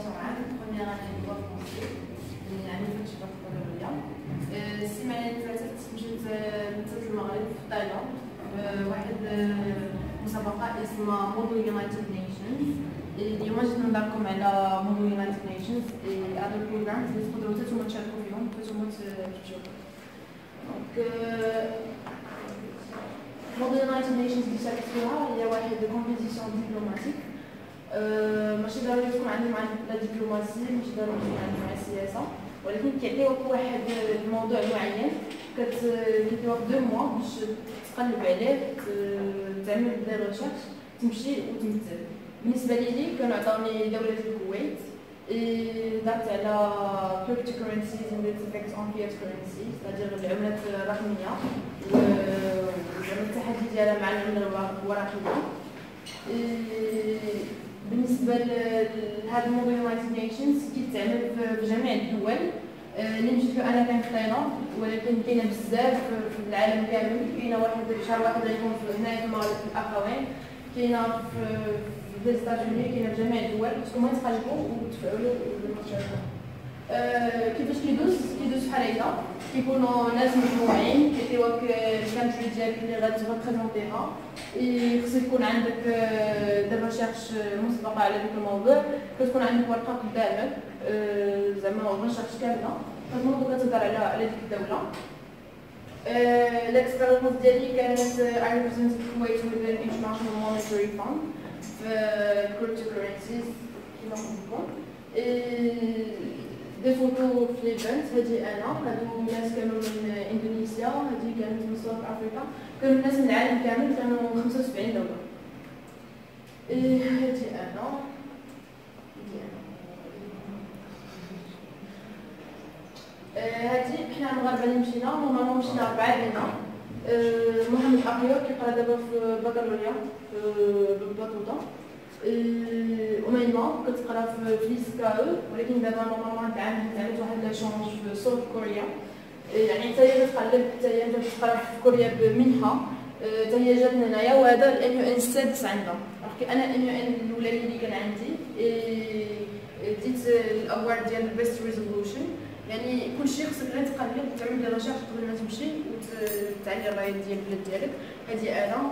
فورماسيون عام بروميير اني دو فرونسي يعني فاش كنت بكالوريا. السيمانه اللي فاتت مشيت مثلت المغرب في تايلاند واحد مسابقه اسمها مودو يونايتد نيشنز. اليوم جيت نهضرلكم على مودو يونايتد نيشنز هذا البروغرام اللي تقدروا حتى نتوما تشاركوا فيهم نتوما تشوفوا. دونك مودو يونايتد نيشنز اللي شاركت فيها هي واحد كومبيتيسيون دبلوماتيك. ماشي ضروري تكون عندي مع لا دبلوماسي، ماشي ضروري تكون عندي مع السياسه، ولكن كيعطيوك واحد الموضوع معين كيعطيوك 2 موا باش تقلب عليه، تعمل دي ريشيرش، تمشي وتمثل. بالنسبه لي كانوا عطاوني دوله الكويت، درت على cryptocurrencies and its effects on fiat currencies، c'est-à-dire العملات الرقميه والتحدي ديالها مع العمله الورقيه. بالنسبه لهذا الموضوع يونايتد نيشنز كيتعمل في جميع الدول. اللي مشيت له انا كان في تايلاند، ولكن كاينه بزاف في العالم كامل. كاينه شهر واحد غيكون هنايا في المغرب في الاخوين، كاينه في الستاتوني، كاينه في جميع الدول. نتوما تقلبوا وتفعلوا وتشاركوا. كيفاش كيدوز بحال هكا، كيكونوا ناس مجموعين كيعطيوك الكانتري ديالك اللي غتبريزونتيها. خصك يكون عندك دي ريشيرش مسبقه على ديك الموضوع، كتكون عندك ورقه قدامك زعما ريشيرش كامله كتنوض كتهضر على ديك الدوله. الاكسبيريونس ديالي كانت I represented Kuwait with the International Monetary Fund في cryptocurrencies كيما نقولوا. دي فوتو في ليفنت، هادي انا، هادو الناس كانوا من اندونيسيا، هادي كانت من ساوث افريكا، كانوا الناس من العالم كامل، كانوا 75 دوله. هادي انا، هادي حنا المغاربه اللي مشينا، نورمالمون مشينا 4 ديالنا. محمد اقيور كيقرا دابا في البكالوريا في بطوطه. أميمة كتقرا في ليسكاو، ولكن دابا نورمالمون هاد العام تعملت واحد لاشونج في ساوث كوريا، يعني حتى هي كتقلب، حتى هي جات تقرا في كوريا بمنحه، حتى هي جات هنايا. وهذا الام يو ان السادس عندها، انا الام يو ان الاولاني اللي كان عندي ديت الاوارد ديال بيست ريزولوشن. يعني كلشي خصك غير تقلب وتعمل دي ريشيرش قبل ما تمشي وتعلي الراي ديال البلاد ديالك. هادي انا.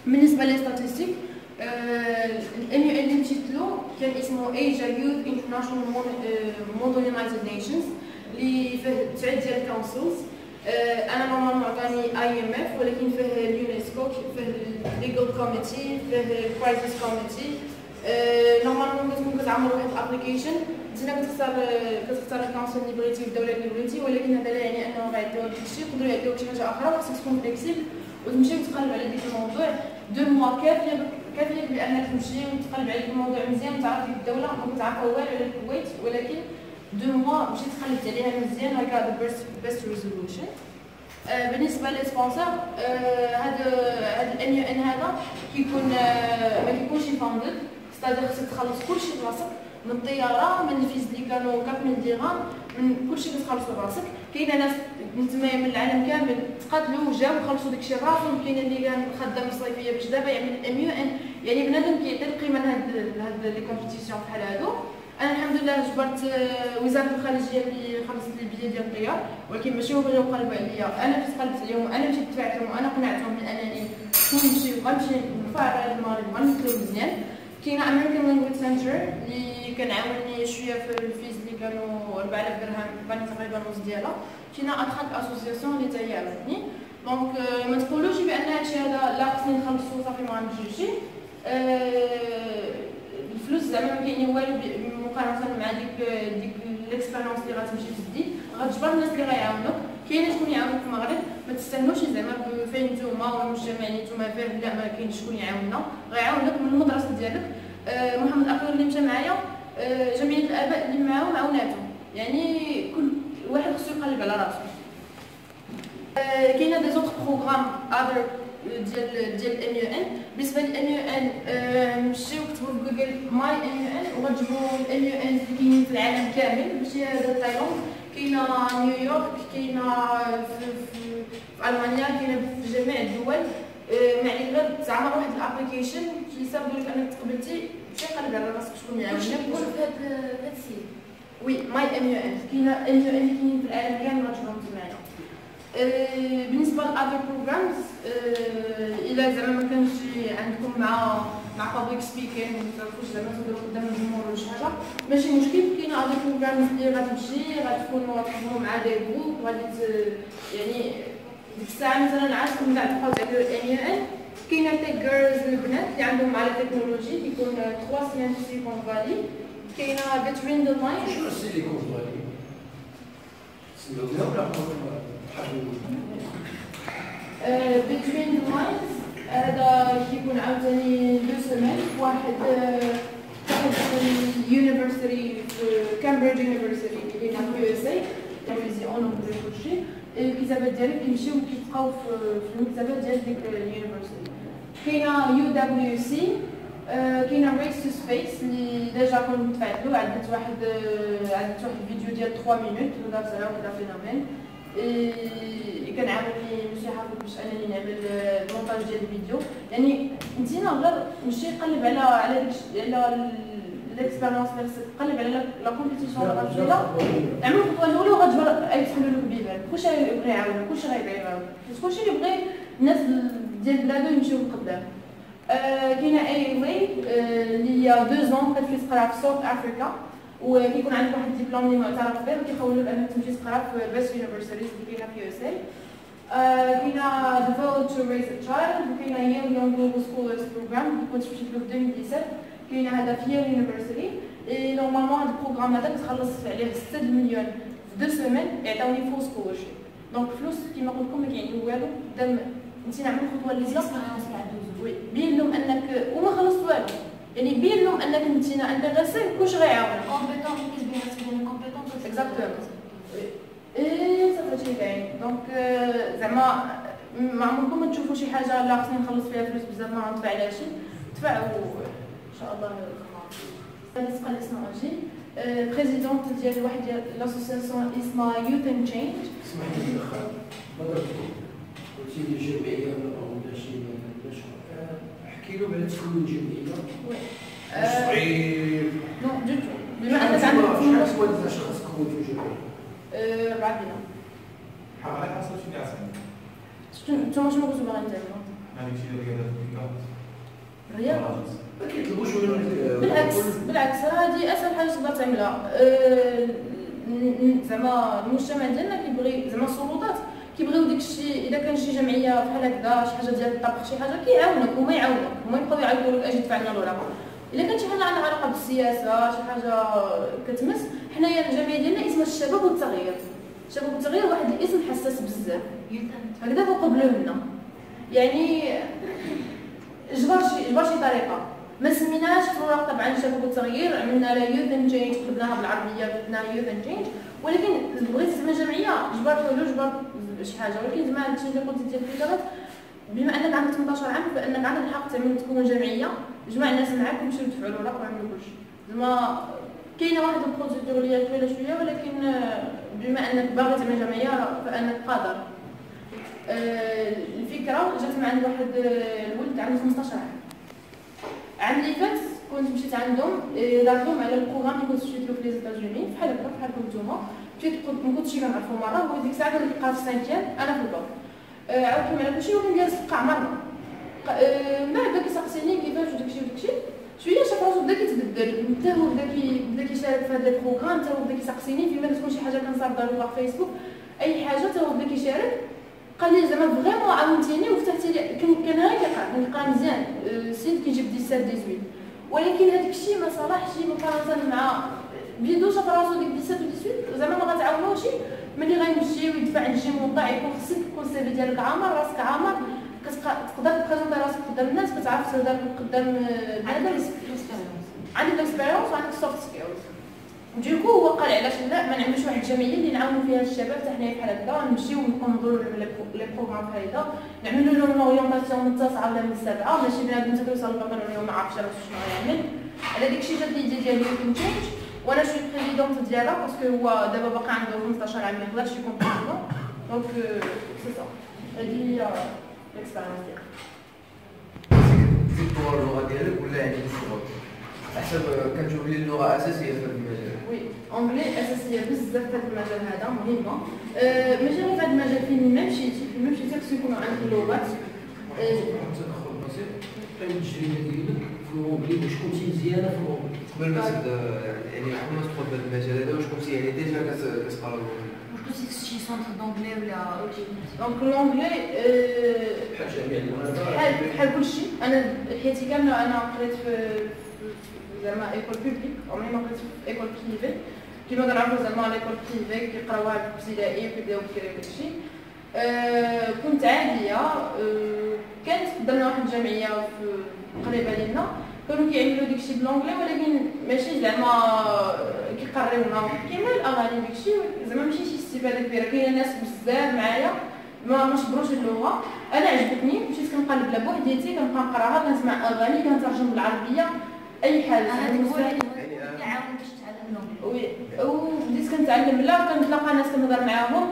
بالنسبه لي ستاتستيك، الام يو ان اللي مشيت له كان اسمه ايجا يوث انترناشونال مودو يونايتد نيشنز اللي فيه 9 ديال الكونسلز. انا نورمالمون عطاني اي ام اف، ولكن فيه اليونسكو، فيه الليغال كوميتي، فيه الكرايسيس كوميتي. نورمالمون كتكون كتعمر واحد الابليكيشن، انت كتختار الكونسل اللي بغيتي والدوله اللي بغيتي، ولكن هذا لا يعني انه غيعطيوك شي، يقدروا يعطيوك شي حاجه اخرى، وخصك تكون فليكسيبل وتمشي وتقلب على ديك الموضوع. 2 موا كافيه بانك تمشي وتقلب على ديك الموضوع مزيان وتعرف ديك الدوله. ما كتعرفها والو على الكويت، ولكن 2 موا مشيت قلبت عليها مزيان. هكا ذا بيست ريزولوشن. بالنسبه للسبونسر، هذا الام يو ان هذا كيكون ما كيكونش فاندد، ستادير خصك تخلص كلشي براسك، من الطياره، من الفيز اللي كانوا من الديغام، من كلشي كتخلصو براسك. كاينه ناس نتمايا من العالم كامل تقاتلوا وجاو وخلصوا داكشي راسهم. كاين اللي كان خدام الصيفيه باش دابا يعمل الام يو ان. يعني بنادم كيعطي القيمه لهاد لي كومبيتيسيون بحال هادو. انا الحمد لله جبرت وزاره الخارجيه اللي خلصت لي البيديه ديال الطيار، ولكن ماشي هما اللي قلبوا عليا، انا مشيت قلبت عليهم، انا مشيت دفعت لهم، انا قنعتهم بانني نمشي وغنمشي نفعل على المغرب وغنمثلو مزيان. كاينه امريكان لانجويج سنتر اللي كنعاوني شويه في الفيز اللي كانوا 4000 درهم، كان تقريبا نص ديالها. كاينه ادخلت اسوسياسيون اللي حتى هي عاونتني. دونك ما تقولوش بان هادشي هذا لا خصني نخلصو صافي ما غنمشيش. الفلوس زعما ما كاين والو مقارنه مع ديك ليكسبيريونس اللي غتمشي تدي، غتجبر الناس اللي غيعاونوك. كاين شكون يعاونك في المغرب، ما تستنوش زعما فين نتوما ولا المجتمع اللي نتوما فيه، لا ما كاينش شكون يعاوننا، غيعاونك من المدرسه ديالك. محمد اقيور اللي مشى معايا، جمعيه الاباء اللي معاهم عاوناتهم. يعني كل واحد خصو يقلب على راسو. كاينه دي زوطر بروغرام اذر ديال الام يو ان. بالنسبه للام يو ان، مشيو كتبوا في جوجل ماي ام يو ان وغتجيبوا الام يو ان اللي كاينين في العالم كامل، ماشي هذا تايلاند. كاينه نيويورك، كاينه في المانيا، كاينه في جميع الدول. يعني غير زعما واحد الابليكيشن كيساعدوا لك انك تقبلتي تمشي قلب على راسك شكون يعاونك. كلشي كيكون في هاد السيت. وي ماي ام يو ان كاينه ام يو ان اللي كاينين في العالم كامل راجلهم معايا. بالنسبه للاذر بروغرامز الا زعما ما كانش عندكم مع بابليك سبيكين ما تعرفوش زعما تهضروا قدام الجمهور ولا شي حاجه ماشي مشكل. كاينه اذر بروغرامز اللي غتمشي غتكونوا تخدموا مع دي جروب غادي يعني ديك الساعه مثلا عاشكم من بعد تبقاو تعملوا ام يو ان. كاينه حتى جيرلز البنات اللي عندهم على التكنولوجي كيكون 3 سيمين في سيليكون فالي. كاينه بتوين ذا لاين. شنو السيليكون فالي؟ بتوين ذا لاينز هذا كيكون عاوتاني 2 سيمين في واحد اليونيفرسيتي في كامبريدج يونيفرسيتي اللي كاينه في يو اس اي تلفزيون ونقدر كلشي. الكتابات ديالك كيمشيو كيتلقاو في المكتبات ديال ديك اليونيفرسيتي. كاينه يو دبليو سي كاينه ريس تو سبيس اللي ديجا كنت دفعت له. عدت واحد الفيديو ديال 3 مينوت هضرت على واحد الفينومين كنعاوني ماشي حافظ باش انني نعمل المونتاج ديال الفيديو. يعني نتينا غير مشي قلب على الاكسبيريونس اللي خصك تقلب على لا كومبيتيسيون اللي غتجينا. اعمل الخطوه الاولى وغتجبر يفتحوا لك البيبان. كلشي يبغي يعاونك كلشي غيبغي يعاونك حيت كلشي يبغي الناس ديال بلادو يمشيو لقدام. كاينه اي واي اللي هي 2 زون كتقرا في ساوث افريكا وكيكون عندك واحد الدبلوم اللي معترف به وكيخولوك انك تمشي تقرا في بيست يونيفرسيتيز اللي كاينه في يو اس اي. كاينه develop to raise a child وكاينه young global scholars program اللي كنت مشيت له في 2017. كاينه هذا في يال يونيفرسيتي نورمالمون هذا البروغرام هذا كتخلص عليه 6 مليون في 2 سيمين يعطيوني فول سكولرشيب. دونك فلوس كيما قلت لكم ما كيعنيو والو قدام انت نعمل الخطوه اللي وي بين لهم انك وما خلصت والو. يعني بين لهم انك انت انتريسي كلشي غيعاونك كومبيتونس كيسبين ناس كومبيتونس اكزاكتومون صافي شي باين. دونك زعما ما عمركم ما تشوفوا شي حاجه لا خصني نخلص فيها فلوس بزاف ما غندفع عليها شي دفعوا ان شاء الله. بالنسبه للاسماجي بريزيدونت ديال واحد ديال لاسوسياسيون اسمها يوث اند تشينج. اسمحي لي قلتي لي جمعيه ولا شي احكي له على تكوين جمعيه. صعيب. نو دو تو بما انك عندك شحال من اشخاص تكونوا في جمعيه؟ 4 بينا. حاجه حصلت في عسل. نتوما شنو كنتو باغيين تعملوا؟ هذيك شي رياضه الرياضه ما كيطلبوش منك. بالعكس هذه اسهل حاجه تقدر تعملها. زعما المجتمع ديالنا كيبغي زعما السلطات كيبغيو داك الشيء. اذا كان شي جمعيه بحال هكذا شي حاجه ديال الطبخ شي حاجه كيعاونك هما يعاونوك هما يبقاو يعيطوا لك اجي دفع لنا الورقه. الا كانت شي حاجه عندها علاقه بالسياسه شي حاجه كتمس حنايا الجمعيه ديالنا اسمها الشباب والتغيير. الشباب والتغيير واحد الاسم حساس بزاف هكذا فقبلوه لنا. يعني جبر شي طريقه ما سميناش في الورق طبعا الشباب والتغيير عملنا لها يوث اند تشينج قلبناها بالعربيه قلبناها يوث اند تشينج. ولكن بغيت زعما جمعيه جبر حلول جبر شي حاجه. ولكن زعما هادشي اللي قلت ديال الفكرات بما انك عندك 18 عام فانك عندك الحق تعمل تكون جمعيه جمع الناس معاك ومشيو دفعوا الورق وعملوا كلشي. زعما كاينه واحد البروسيدور اللي هي طويله شويه ولكن بما انك باغي تعمل جمعيه فانك قادر. الفكره جات من عند واحد الولد عنده 15 عام. العام اللي فات كنت مشيت عندهم دارت لهم على البروغرام اللي كنت مشيت له في لي زيتازوني بحال هكا بحالكم نتوما. مشيت ما كنتش كنعرفو مره هو ديك الساعه كان كيقرا في السانكيام انا في الباك عاودت على كلشي وكان جالس في القاع مرة. من بعد بدا كيسقسيني كيفاش وداكشي شويه شاف راسو بدا كيتبدل حتى هو بدا كيشارك في هذا البروغرام حتى هو بدا كيسقسيني فيما كتكون شي حاجه كنصاوبها له في فيسبوك اي حاجه حتى هو بدا كيشارك. قال لي زعما فريمون عاونتيني وفتحتي لي كان غير كيقرا مزيان سيد كيجيب 17 18 ولكن هذاك الشيء ما صالحش مقارنه مع بيدو شاف راسو ديك 17 18 زعما ما غتعاونوش ملي غيمشي ويدفع الجيم وطاع يكون خصك يكون السيفي ديالك عامر راسك عامر تقدر تبريزونطي راسك قدام الناس كتعرف تهضر قدام بنادم عندك الاكسبيريونس وعندك السوفت سكيلز. ديكو هو قال علاش لا ما نعملوش واحد الجمعيه اللي نعاونوا فيها الشباب حتى حنايا بحال هكذا نمشيو ونقوموا لي بروغرام بحال هكذا نعملوا لهم اورينتاسيون من 9 ولا من 7 ماشي بنادم حتى كيوصل للباكالوريا وما عارفش راسو شنو غيعمل. على داكشي جات ليديا ديال يوث تشينج وانا شوي بريزيدونت ديالها باسكو هو دابا باقي عنده 15 عام ما يقدرش يكون بريزيدون دونك سي سا هذه هي الاكسبيريونس ديالي. تطور اللغه ديالك ولا يعني الشغل حسب كنشوف لي اللغه اساسيه في هذا المجال. وي اونجلي اساسيه بزاف في هذا المجال هذا مهمه. ماشي غير في هذا المجال فين ما مشيتي خصو يكونوا عندك اللغات. تدخل بسيط قيم التجربه ديالك في الاونجلي واش كنتي مزيانه في الاونجلي قبل ما تبدا يعني قبل ما تدخل في هذا المجال هذا واش كنتي يعني ديجا كتقرا اللغه؟ واش كنتي شي سونتر دونجلي ولا دونك لونجلي بحال جميع المناطق بحال كلشي. انا حياتي كامله انا قريت في زعما ايكول بوبليك عمري ما قريت في ايكول بريفي كيما كنعرفوا زعما ليكول بريفي كيقراوها في ابتدائي وكيبداو كيديروا داكشي. كنت عاديه. كانت قدامنا واحد الجمعيه في قريبه لينا كانوا كيعملوا داكشي بالونجلي ولكن ماشي زعما كيقريونا كيما الاغاني داكشي زعما ماشي شي استفاده كبيره. كاينه ناس بزاف معايا ما صبروش اللغه. انا عجبتني مشيت كنقلب لا بوحديتي كنبقى نقراها كنسمع اغاني كنترجم بالعربيه اي حاجه. هذاك هو اللي يعاون باش تتعلم اللغه. وبديت كنتعلم لا كنتلاقى ناس كنهضر معاهم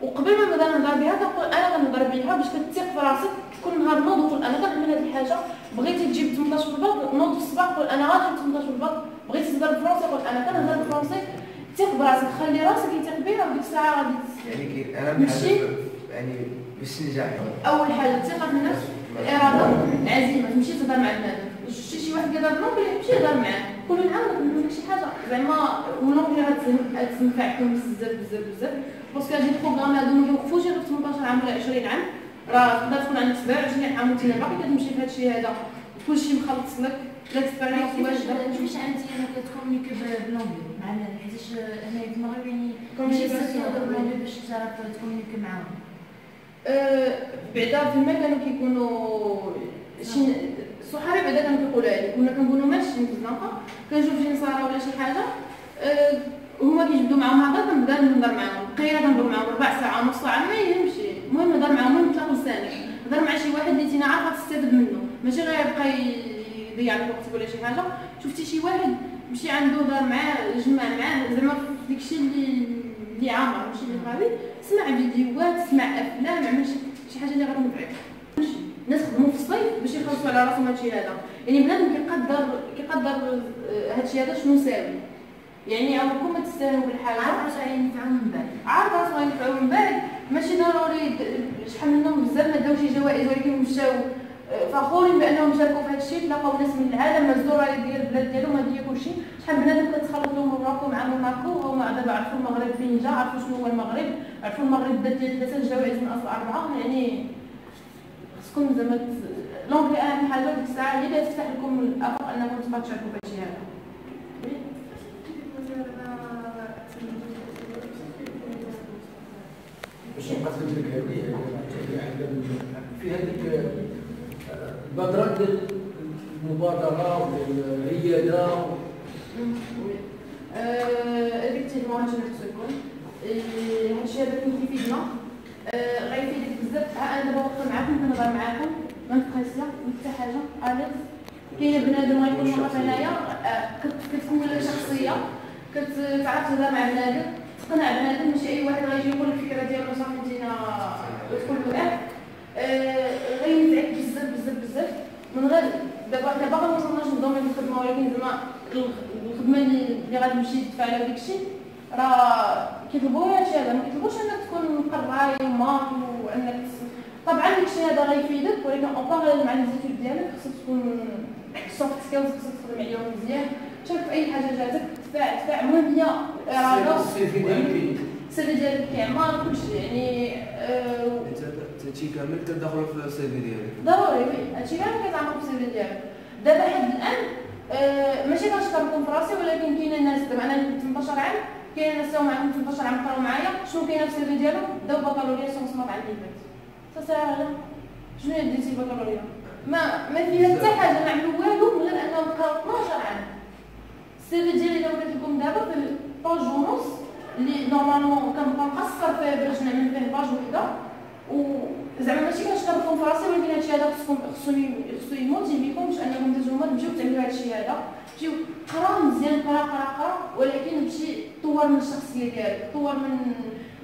وقبل ما نبدا نهضر بها كنقول انا كنهضر بها باش كتثق في راسك. كل نهار نوض وقول انا كنعمل هذه الحاجه. بغيتي تجيب 18 في الباك نوض في الصباح قول انا غنجيب 18 في الباك. بغيتي تهضر بالفرنسي قول انا كنهضر بالفرنسي. ثق براسك خلي راسك يثق بها وديك الساعه غادي يعني انا بحال يعني باش تنجح اول حاجه الثقه في النفس الاراده العزيمه تمشي تهضر مع بنادم. شتي شي واحد كيهضر بالونجلي مشي هضر معاه قول له نعاونك نقول لك شي حاجه زعما والونجلي غتنفعكم بزاف بزاف بزاف باسكو هاد البروغرام هادو ما كيوقفوش غير في 18 عام ولا 20 عام. راه تقدر تكون عندك 27 عام وانت باقي كتمشي في هادشي هذا كلشي مخلص لك ليكسبيريونس واجده. كيفاش عندي انا كتكومونيكي بالونجلي مع الناس حيتاش هنايا في المغرب يعني كومونيكي ماشي بزاف كيهضروا بالونجلي باش تعرف تكومونيكي معاهم. بعدا فيما كانوا كيكونوا شي صحابي بعدا كانوا كيقولوا لي كنا كنكونوا ماشي مزنقه كنشوف شي نصارى ولا شي حاجه هما كيجبدوا معاهم هكا كنبدا نهضر معاهم بقينا كنهضر معاهم ربع ساعه نص ساعه ما يهمش. المهم نهضر معاهم المهم نطلق لساني نهضر مع شي واحد اللي تينا عارفه تستافد منه ماشي غير يبقى يضيع لك وقتك ولا شي حاجه. شفتي شي واحد مشي عنده هضر معاه جمع معاه زعما داكشي اللي عامر ماشي اللي قوي. سمع فيديوهات سمع افلام عمل شي حاجه اللي غتنفعك. الناس خدموا في الصيف باش يخلصوا على راسهم هادشي هذا. يعني بنادم كيقدر هادشي هذا شنو ساوي. يعني عمركم ما تستاهلوا بالحاجه عارف راسو غينفعو من بعد. عارف راسو غينفعو من بعد ماشي ضروري. شحال منهم بزاف ما داوش شي جوائز ولكن مشاو فخورين بانهم شاركوا في هادشي. تلاقاو ناس من العالم مزدوره ديال البلاد ديالهم هادي كلشي. شحال بنادم كتخلط لهم موراكو مع موناكو هما دابا عرفوا المغرب فين جا عرفوا شنو هو المغرب عرفوا المغرب دات ديال 3 جوائز من اصل 4. يعني خصكم زعما لونجلي اهم حاجه ديك الساعه هي اللي تفتح لكم الافاق انكم تبقاو تشاركوا في هادشي هذا. باش نقدم لك هذه في هذيك البادرة ديال المبادرة وديال العيادة. effectivement هادشي اللي خصو يكون هادشي هذا كيفيدنا غيفيدك بزاف. انا دابا وقت معاكم كنهضر معاكم ما نتقاسيا ما حتى حاجه اليز. كاين بنادم غيكون واقف هنايا كتكون لك شخصيه كتعرف تهضر مع بنادم تقنع بنادم. ماشي اي واحد غيجي يقول لك الفكره ديالو صافي انتينا تقول له غينفعك بزاف بزاف بزاف. من غير دابا ما وصلناش للدومين الخدمه ولكن زعما الخدمه اللي غادي تمشي تدفع على داكشي راه كيطلبوا هادشي هذا. ما كيطلبوش انك تكون قراي وماط وانك طبعا داكشي هذا غيفيدك ولكن اون باراليل مع ليزيتود ديالك خصك تكون سوفت سكيلز خصك تخدم عليهم مزيان. شارك في اي حاجه جاتك دفع. المهم هي اراده السيفي ديالك كيعمر كلشي يعني هادشي كامل كتدخلو في السيفي ديالك ضروري. وي هادشي كامل كيتعمر في السيفي ديالك. دابا حد الان ماشي كنشكركم في راسي ولكن كاين الناس دابا انا 18 عام كاين الناس اللي عندهم 18 عام قراو معايا شنو كاين في السيفي ديالهم داو بكالوريا سيونس مات عندي البيت. سهله شنو هي ديتي بكالوريا ما فيها حتى حاجه ما عملوا والو من غير انهم قراو 12 عام. السيفي ديالي دابا كتب لكم دابا في باج ونص اللي نورمالمون كنبقى نقصر فيه باش نعمل فيه باج وحده. وزعما ماشي كنشكركم في راسي ولكن هادشي هذا خصو يموتيفيكم باش انكم نتوما تمشيو تعملوا هادشي هذا. تمشيو قرا مزيان قرا ولكن تمشي طور من الشخصيه ديالك طور من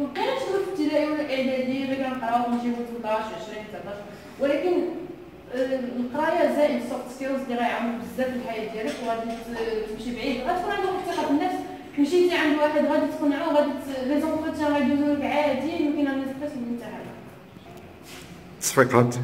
مابقيناش نديرو في ابتدائي ولا اعدادي غير كنقراو ونجيبو 18 20 19 ولكن القرايه زائد سوفت سكيلز اللي غيعاونوك بزاف في الحياه ديالك وغادي تمشي بعيد، غتكون عندك واحد الثقه بالنفس. مشيتي عند واحد غادي تقنعو، غادي لي زونتروتيان غيدوزو لك عاديين وكاين الناس بس من حتى حاجه. صفيقات.